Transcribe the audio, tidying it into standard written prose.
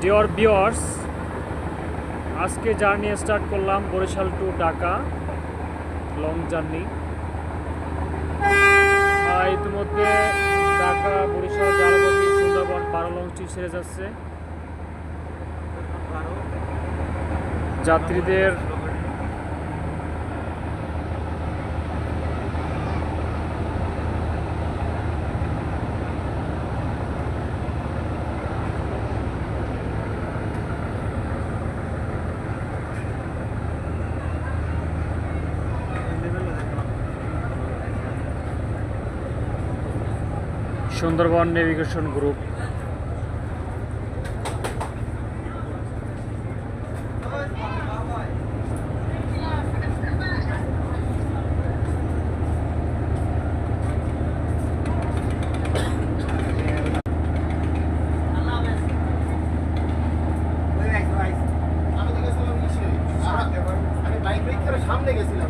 Deer viewers, আজকে journey start করলাম Barishal to Dhaka long journey. ইতিমধ্যে ঢাকা বরিশাল জালালবাতি সুন্দরবন 12 লঞ্চটি ছেড়ে যাচ্ছে। যাত্রীদের সুন্দরবন নেভিগেশন গ্রুপ। সামনে গেছিলাম